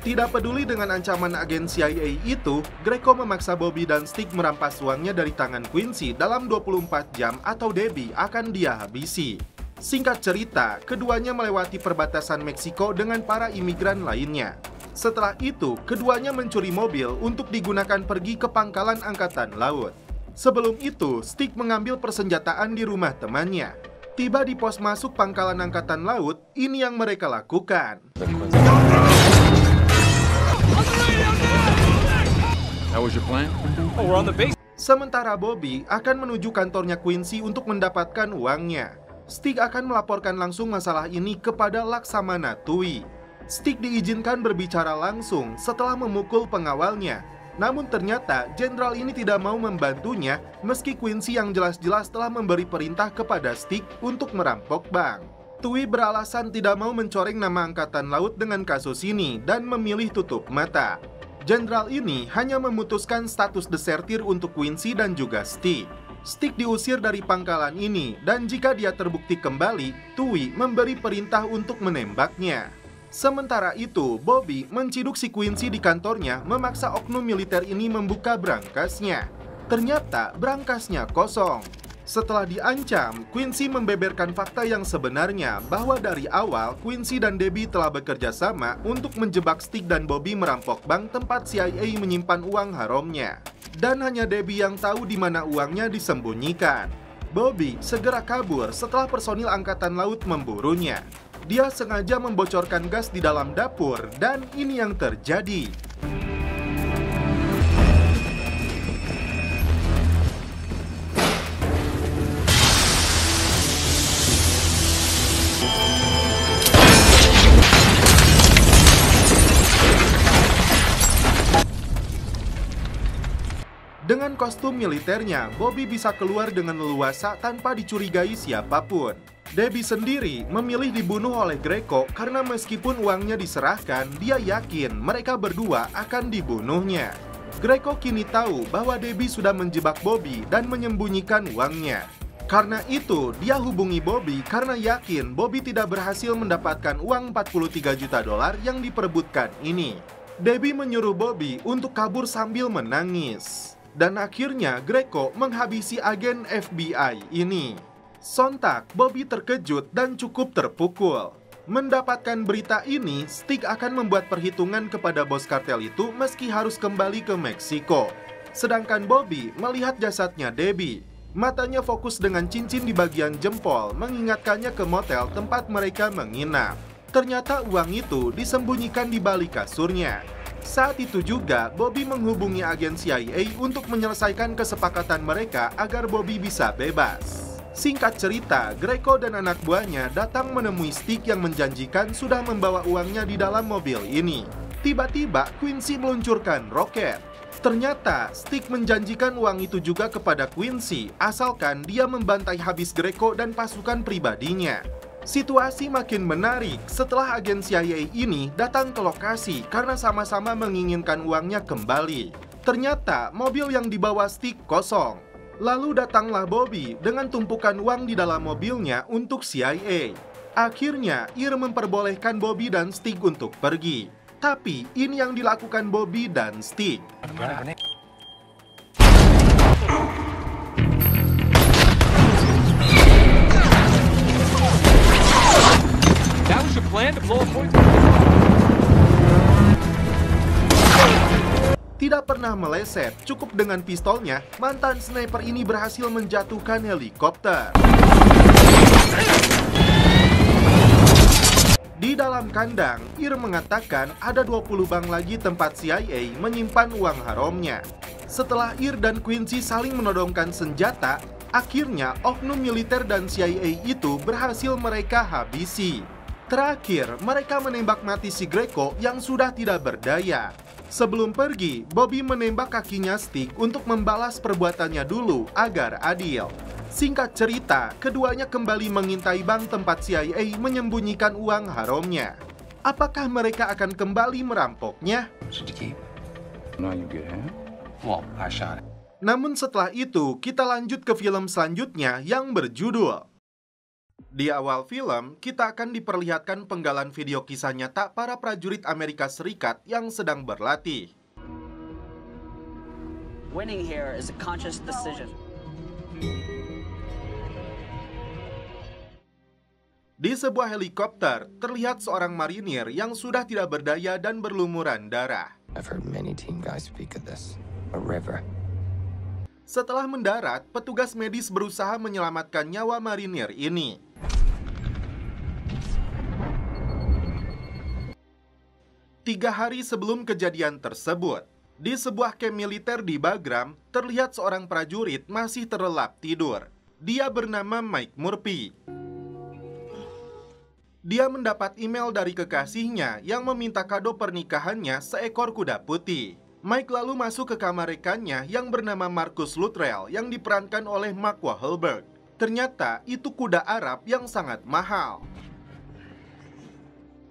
Tidak peduli dengan ancaman agen CIA itu, Greco memaksa Bobby dan Stick merampas uangnya dari tangan Quincy dalam 24 jam atau Debbie akan dia habisi. Singkat cerita, keduanya melewati perbatasan Meksiko dengan para imigran lainnya. Setelah itu, keduanya mencuri mobil untuk digunakan pergi ke pangkalan Angkatan Laut. Sebelum itu, Stick mengambil persenjataan di rumah temannya. Tiba di pos masuk pangkalan Angkatan Laut, ini yang mereka lakukan. That was your plan? Oh, we're on the base. Sementara Bobby akan menuju kantornya Quincy untuk mendapatkan uangnya. Stick akan melaporkan langsung masalah ini kepada Laksamana Tui. Stick diizinkan berbicara langsung setelah memukul pengawalnya. Namun ternyata jenderal ini tidak mau membantunya meski Quincy yang jelas-jelas telah memberi perintah kepada Stick untuk merampok bank. Tui beralasan tidak mau mencoreng nama Angkatan Laut dengan kasus ini dan memilih tutup mata. Jenderal ini hanya memutuskan status desertir untuk Quincy dan juga Stick. Stick diusir dari pangkalan ini dan jika dia terbukti kembali, Tui memberi perintah untuk menembaknya. Sementara itu, Bobby menciduk si Quincy di kantornya memaksa oknum militer ini membuka brankasnya. Ternyata brankasnya kosong. Setelah diancam, Quincy membeberkan fakta yang sebenarnya bahwa dari awal Quincy dan Debbie telah bekerja sama untuk menjebak Stick dan Bobby merampok bank tempat CIA menyimpan uang haramnya. Dan hanya Debbie yang tahu di mana uangnya disembunyikan. Bobby segera kabur setelah personil Angkatan Laut memburunya. Dia sengaja membocorkan gas di dalam dapur dan ini yang terjadi. Dengan kostum militernya, Bobby bisa keluar dengan leluasa tanpa dicurigai siapapun. Debbie sendiri memilih dibunuh oleh Greco karena meskipun uangnya diserahkan, dia yakin mereka berdua akan dibunuhnya. Greco kini tahu bahwa Debbie sudah menjebak Bobby dan menyembunyikan uangnya. Karena itu, dia hubungi Bobby karena yakin Bobby tidak berhasil mendapatkan uang 43 juta dolar yang diperebutkan ini. Debbie menyuruh Bobby untuk kabur sambil menangis. Dan akhirnya Greco menghabisi agen FBI ini. Sontak, Bobby terkejut dan cukup terpukul. Mendapatkan berita ini, Stick akan membuat perhitungan kepada bos kartel itu meski harus kembali ke Meksiko. Sedangkan Bobby melihat jasadnya Debbie. Matanya fokus dengan cincin di bagian jempol, mengingatkannya ke motel tempat mereka menginap. Ternyata uang itu disembunyikan di balik kasurnya. Saat itu juga, Bobby menghubungi agen CIA untuk menyelesaikan kesepakatan mereka agar Bobby bisa bebas. Singkat cerita, Greco dan anak buahnya datang menemui Stick yang menjanjikan sudah membawa uangnya di dalam mobil ini. Tiba-tiba, Quincy meluncurkan roket. Ternyata, Stick menjanjikan uang itu juga kepada Quincy, asalkan dia membantai habis Greco dan pasukan pribadinya. Situasi makin menarik setelah agen CIA ini datang ke lokasi karena sama-sama menginginkan uangnya kembali. Ternyata mobil yang dibawa Stick kosong. Lalu datanglah Bobby dengan tumpukan uang di dalam mobilnya untuk CIA. Akhirnya, Ir memperbolehkan Bobby dan Stick untuk pergi. Tapi ini yang dilakukan Bobby dan Stick. Tidak pernah meleset, cukup dengan pistolnya, mantan sniper ini berhasil menjatuhkan helikopter. Di dalam kandang, Ir mengatakan ada 20 bank lagi tempat CIA menyimpan uang haramnya. Setelah Ir dan Quincy saling menodongkan senjata, akhirnya oknum militer dan CIA itu berhasil mereka habisi. Terakhir, mereka menembak mati si Greco yang sudah tidak berdaya. Sebelum pergi, Bobby menembak kakinya Stick untuk membalas perbuatannya dulu agar adil. Singkat cerita, keduanya kembali mengintai bank tempat CIA menyembunyikan uang haramnya. Apakah mereka akan kembali merampoknya? Namun setelah itu, kita lanjut ke film selanjutnya yang berjudul. Di awal film, kita akan diperlihatkan penggalan video kisah nyata para prajurit Amerika Serikat yang sedang berlatih. Winning here is a conscious decision. Di sebuah helikopter, terlihat seorang marinir yang sudah tidak berdaya dan berlumuran darah. I've heard many team guys speak of this. A river. Setelah mendarat, petugas medis berusaha menyelamatkan nyawa marinir ini. 3 hari sebelum kejadian tersebut, di sebuah kamp militer di Bagram, terlihat seorang prajurit masih terlelap tidur. Dia bernama Mike Murphy. Dia mendapat email dari kekasihnya yang meminta kado pernikahannya seekor kuda putih. Mike lalu masuk ke kamar rekannya yang bernama Marcus Luttrell yang diperankan oleh Mark Wahlberg. Ternyata itu kuda Arab yang sangat mahal.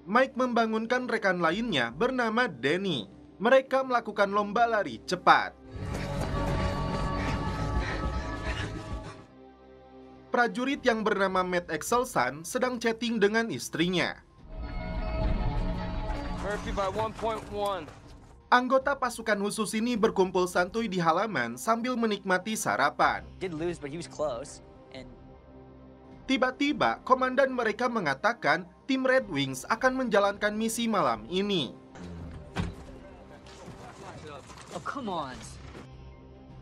Mike membangunkan rekan lainnya bernama Danny. Mereka melakukan lomba lari cepat. Prajurit yang bernama Matt Exelson sedang chatting dengan istrinya. Murphy by 1.1. Anggota pasukan khusus ini berkumpul santuy di halaman sambil menikmati sarapan. Did lose, but he was close. Tiba-tiba, komandan mereka mengatakan tim Red Wings akan menjalankan misi malam ini. Oh, come on.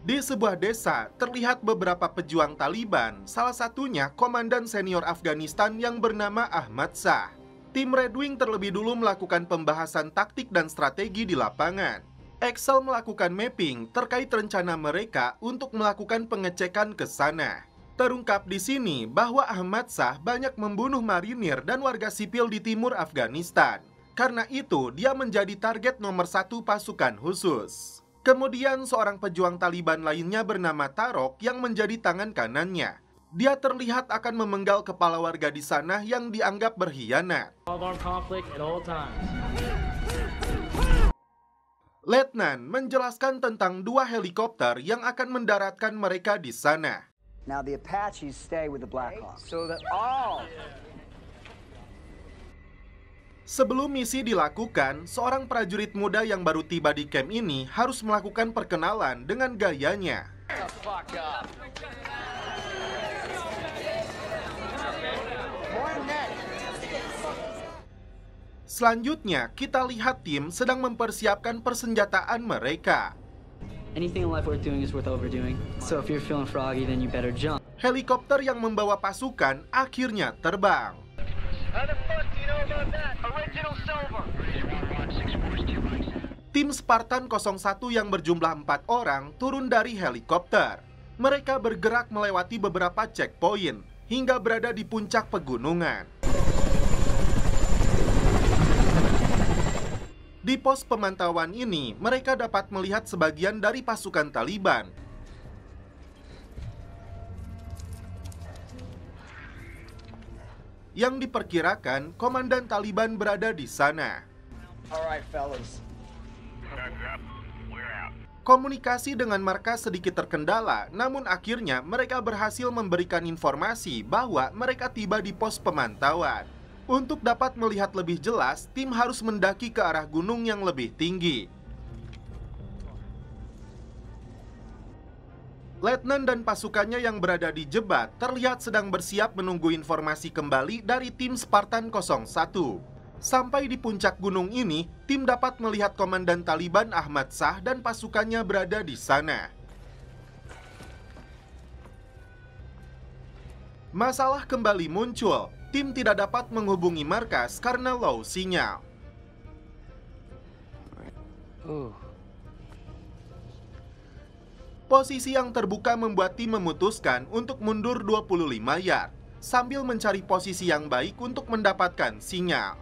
Di sebuah desa, terlihat beberapa pejuang Taliban, salah satunya komandan senior Afghanistan yang bernama Ahmad Shah. Tim Red Wing terlebih dulu melakukan pembahasan taktik dan strategi di lapangan. Excel melakukan mapping terkait rencana mereka untuk melakukan pengecekan ke sana. Terungkap di sini bahwa Ahmad Shah banyak membunuh marinir dan warga sipil di timur Afghanistan. Karena itu, dia menjadi target nomor 1 pasukan khusus. Kemudian seorang pejuang Taliban lainnya bernama Tarok yang menjadi tangan kanannya. Dia terlihat akan memenggal kepala warga di sana yang dianggap berkhianat. Letnan menjelaskan tentang 2 helikopter yang akan mendaratkan mereka di sana. Now the Apaches stay with the Blackhawks. So that all. Sebelum misi dilakukan, seorang prajurit muda yang baru tiba di camp ini harus melakukan perkenalan dengan gayanya. Selanjutnya, kita lihat tim sedang mempersiapkan persenjataan mereka. Anything in life worth doing is worth overdoing. So if you're feeling froggy, then you better jump. Helikopter yang membawa pasukan akhirnya terbang. How the fuck do you know about that? Original silver. Tim Spartan 01 yang berjumlah 4 orang turun dari helikopter. Mereka bergerak melewati beberapa checkpoint hingga berada di puncak pegunungan. Di pos pemantauan ini, mereka dapat melihat sebagian dari pasukan Taliban. Yang diperkirakan komandan Taliban berada di sana. Alright, fellas. Komunikasi dengan markas sedikit terkendala, namun akhirnya mereka berhasil memberikan informasi bahwa mereka tiba di pos pemantauan. Untuk dapat melihat lebih jelas, tim harus mendaki ke arah gunung yang lebih tinggi. Letnan dan pasukannya yang berada di Jebat terlihat sedang bersiap menunggu informasi kembali dari tim Spartan 01. Sampai di puncak gunung ini, tim dapat melihat komandan Taliban Ahmad Shah dan pasukannya berada di sana. Masalah kembali muncul. Tim tidak dapat menghubungi markas karena low sinyal. Posisi yang terbuka membuat tim memutuskan untuk mundur 25 yard sambil mencari posisi yang baik untuk mendapatkan sinyal.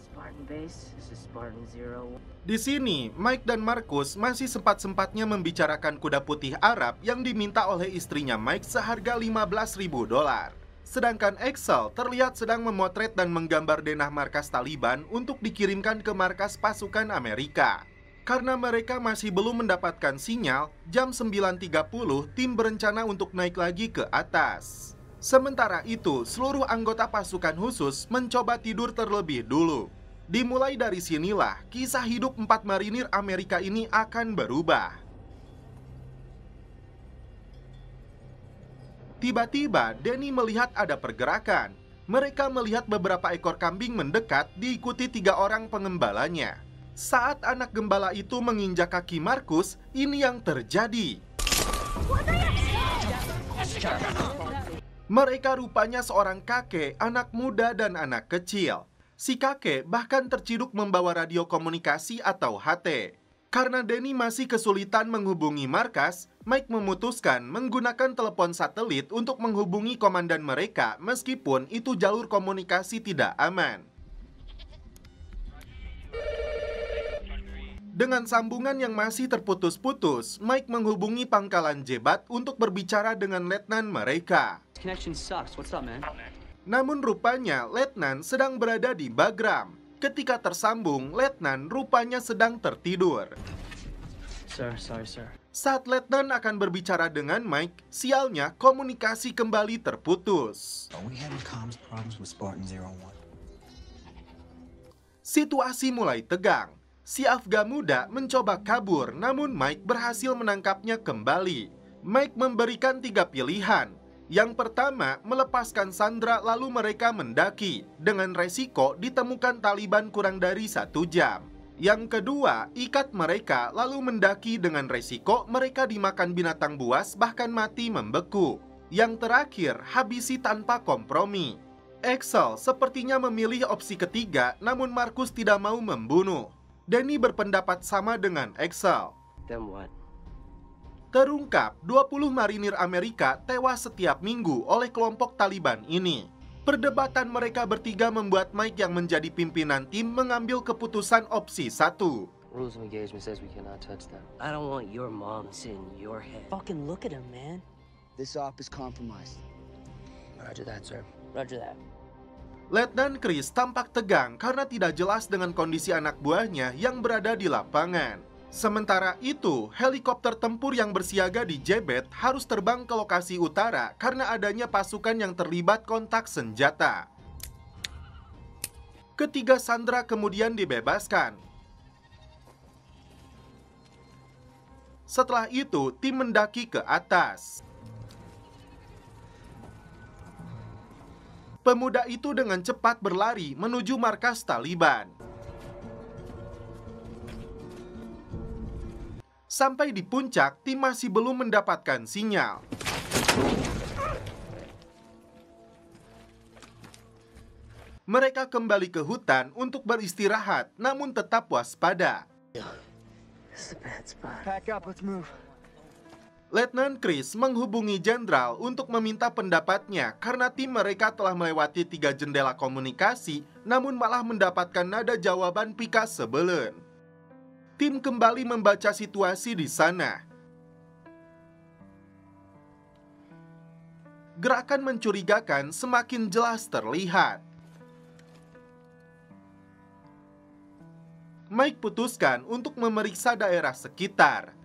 Spartan base, this is Spartan 0. Di sini, Mike dan Marcus masih sempat-sempatnya membicarakan kuda putih Arab yang diminta oleh istrinya Mike seharga $15.000. Sedangkan Axel terlihat sedang memotret dan menggambar denah markas Taliban untuk dikirimkan ke markas pasukan Amerika. Karena mereka masih belum mendapatkan sinyal, jam 9.30 tim berencana untuk naik lagi ke atas. Sementara itu, seluruh anggota pasukan khusus mencoba tidur terlebih dulu. Dimulai dari sinilah, kisah hidup 4 marinir Amerika ini akan berubah. Tiba-tiba, Danny melihat ada pergerakan. Mereka melihat beberapa ekor kambing mendekat diikuti 3 orang pengembalanya. Saat anak gembala itu menginjak kaki Marcus, ini yang terjadi. Mereka rupanya seorang kakek, anak muda, dan anak kecil. Si kakek bahkan terciduk membawa radio komunikasi atau HT. Karena Danny masih kesulitan menghubungi markas, Mike memutuskan menggunakan telepon satelit untuk menghubungi komandan mereka meskipun itu jalur komunikasi tidak aman. Dengan sambungan yang masih terputus-putus, Mike menghubungi pangkalan Jebat untuk berbicara dengan letnan mereka. Connection sucks. What's up, man? Namun rupanya letnan sedang berada di Bagram. Ketika tersambung, letnan rupanya sedang tertidur. Sir. Saat letnan akan berbicara dengan Mike, sialnya komunikasi kembali terputus. Situasi mulai tegang. Si Afgan muda mencoba kabur, namun Mike berhasil menangkapnya kembali. Mike memberikan 3 pilihan. Yang pertama, melepaskan Sandra lalu mereka mendaki. Dengan resiko ditemukan Taliban kurang dari 1 jam. Yang kedua, ikat mereka lalu mendaki dengan resiko mereka dimakan binatang buas bahkan mati membeku. Yang terakhir, habisi tanpa kompromi. Axel sepertinya memilih opsi ketiga, namun Marcus tidak mau membunuh. Danny berpendapat sama dengan Axel. Then what? Terungkap, 20 marinir Amerika tewas setiap minggu oleh kelompok Taliban ini. Perdebatan mereka bertiga membuat Mike yang menjadi pimpinan tim mengambil keputusan opsi 1. Rules of engagement says we cannot touch them. I don't want your mom sitting in your head. Fucking look at him, man. This op is compromised. Roger that, sir. Roger that. Letnan Chris tampak tegang karena tidak jelas dengan kondisi anak buahnya yang berada di lapangan. Sementara itu, helikopter tempur yang bersiaga di Jebat harus terbang ke lokasi utara karena adanya pasukan yang terlibat kontak senjata. Ketiga sandera kemudian dibebaskan. Setelah itu, tim mendaki ke atas. Pemuda itu dengan cepat berlari menuju markas Taliban. Sampai di puncak, tim masih belum mendapatkan sinyal. Mereka kembali ke hutan untuk beristirahat, namun tetap waspada. Letnan Chris menghubungi jenderal untuk meminta pendapatnya karena tim mereka telah melewati 3 jendela komunikasi, namun malah mendapatkan nada jawaban pikas sebelen. Tim kembali membaca situasi di sana. Gerakan mencurigakan semakin jelas terlihat. Mike putuskan untuk memeriksa daerah sekitar.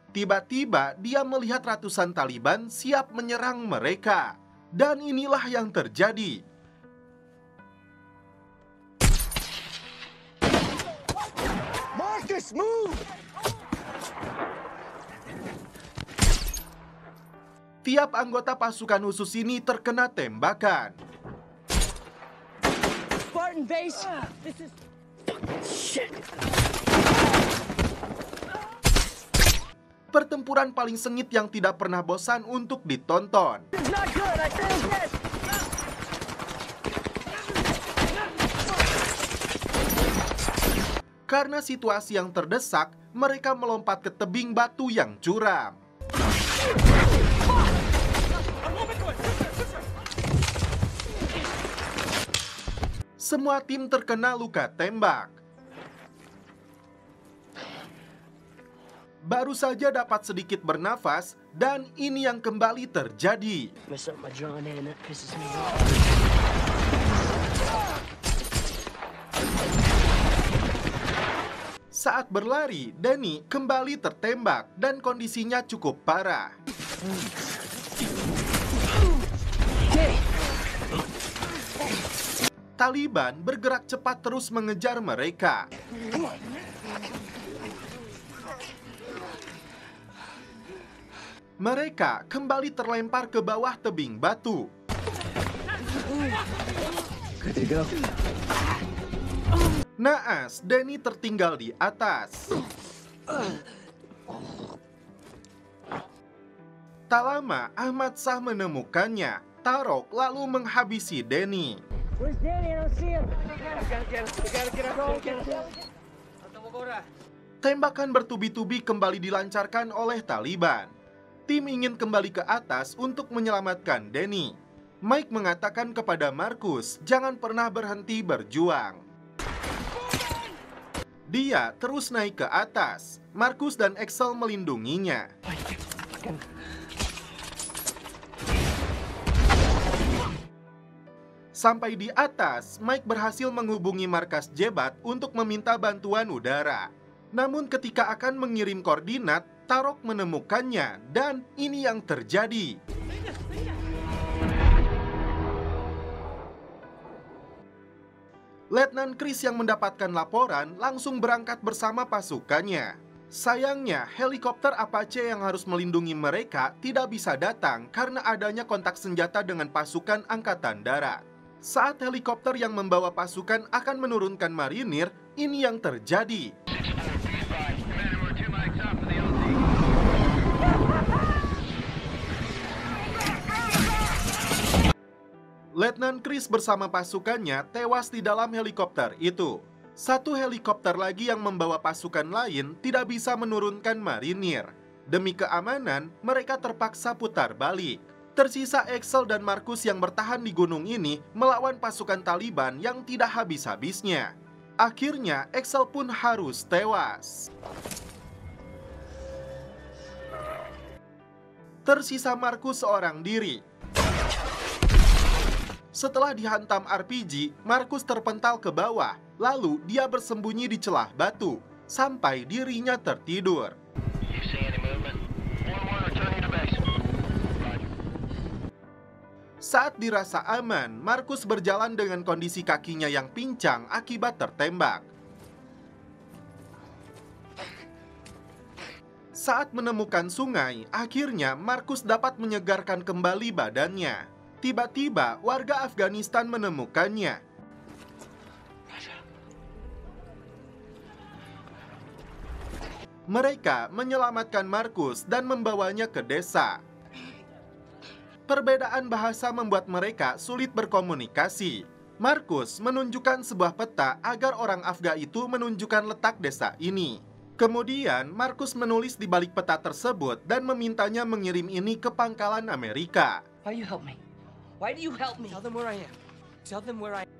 Tiba-tiba dia melihat ratusan Taliban siap menyerang mereka. Dan inilah yang terjadi. Marcus, move! Tiap anggota pasukan khusus ini terkena tembakan. Spartan base! This is... Shit! Pertempuran paling sengit yang tidak pernah bosan untuk ditonton. Karena situasi yang terdesak, mereka melompat ke tebing batu yang curam. Semua tim terkena luka tembak. Baru saja dapat sedikit bernafas, dan ini yang kembali terjadi. Saat berlari, Danny kembali tertembak dan kondisinya cukup parah. Taliban bergerak cepat terus mengejar mereka. Mereka kembali terlempar ke bawah tebing batu. Naas, Danny tertinggal di atas. Tak lama, Ahmad Shah menemukannya. Tarok lalu menghabisi Danny. Tembakan bertubi-tubi kembali dilancarkan oleh Taliban. Tim ingin kembali ke atas untuk menyelamatkan Danny. Mike mengatakan kepada Marcus, jangan pernah berhenti berjuang. Dia terus naik ke atas. Marcus dan Axel melindunginya. Sampai di atas, Mike berhasil menghubungi markas Jebat untuk meminta bantuan udara. Namun ketika akan mengirim koordinat, Tarok menemukannya, dan ini yang terjadi. Letnan Chris yang mendapatkan laporan langsung berangkat bersama pasukannya. Sayangnya, helikopter Apache yang harus melindungi mereka tidak bisa datang karena adanya kontak senjata dengan pasukan Angkatan Darat. Saat helikopter yang membawa pasukan akan menurunkan marinir, ini yang terjadi. Letnan Chris bersama pasukannya tewas di dalam helikopter itu. Satu helikopter lagi yang membawa pasukan lain tidak bisa menurunkan marinir. Demi keamanan, mereka terpaksa putar balik. Tersisa Axel dan Marcus yang bertahan di gunung ini melawan pasukan Taliban yang tidak habis-habisnya. Akhirnya, Axel pun harus tewas. Tersisa Marcus seorang diri. Setelah dihantam RPG, Marcus terpental ke bawah, lalu dia bersembunyi di celah batu, sampai dirinya tertidur. Saat dirasa aman, Marcus berjalan dengan kondisi kakinya yang pincang akibat tertembak. Saat menemukan sungai, akhirnya Marcus dapat menyegarkan kembali badannya. Tiba-tiba warga Afghanistan menemukannya. Mereka menyelamatkan Markus dan membawanya ke desa. Perbedaan bahasa membuat mereka sulit berkomunikasi. Markus menunjukkan sebuah peta agar orang Afgan itu menunjukkan letak desa ini. Kemudian, Markus menulis di balik peta tersebut dan memintanya mengirim ini ke pangkalan Amerika. Why you help me? Why do you help me? Tell them where I am. Tell them where I am.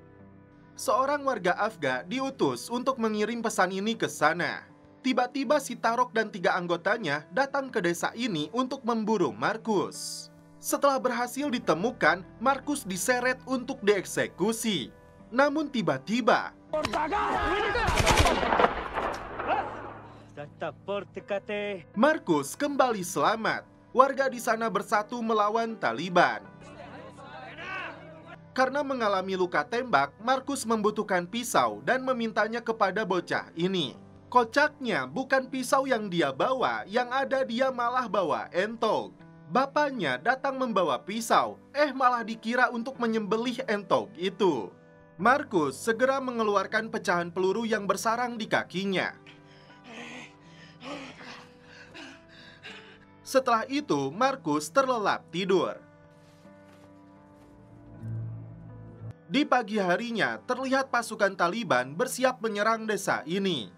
Seorang warga Afgan diutus untuk mengirim pesan ini ke sana. Tiba-tiba si Tarok dan 3 anggotanya datang ke desa ini untuk memburu Markus. Setelah berhasil ditemukan, Markus diseret untuk dieksekusi. Namun tiba-tiba Markus kembali selamat. Warga di sana bersatu melawan Taliban. Karena mengalami luka tembak, Markus membutuhkan pisau dan memintanya kepada bocah ini. Kocaknya, bukan pisau yang dia bawa, yang ada dia malah bawa entog. Bapaknya datang membawa pisau, malah dikira untuk menyembelih entog itu. Markus segera mengeluarkan pecahan peluru yang bersarang di kakinya. Setelah itu, Markus terlelap tidur. Di pagi harinya, terlihat pasukan Taliban bersiap menyerang desa ini.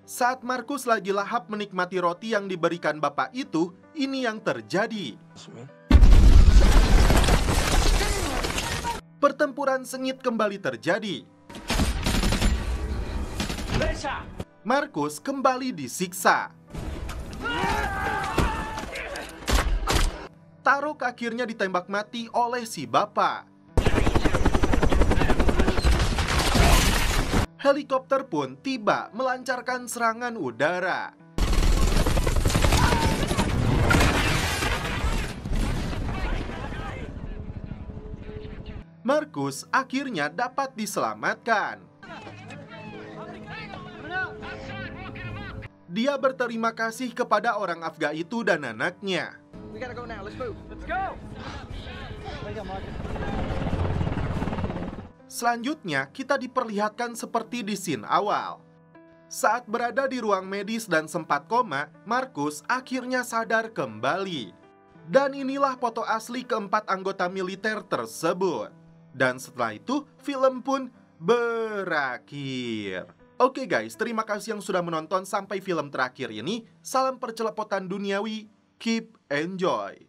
Saat Markus lagi lahap menikmati roti yang diberikan bapak itu, ini yang terjadi. Pertempuran sengit kembali terjadi. Markus kembali disiksa. Tarok akhirnya ditembak mati oleh si bapak. Helikopter pun tiba melancarkan serangan udara. Markus akhirnya dapat diselamatkan. Dia berterima kasih kepada orang Afgan itu dan anaknya. Selanjutnya, kita diperlihatkan seperti di scene awal. Saat berada di ruang medis dan sempat koma, Markus akhirnya sadar kembali. Dan inilah foto asli keempat anggota militer tersebut. Dan setelah itu, film pun berakhir. Oke guys, terima kasih yang sudah menonton sampai film terakhir ini. Salam percelepotan duniawi, keep enjoy.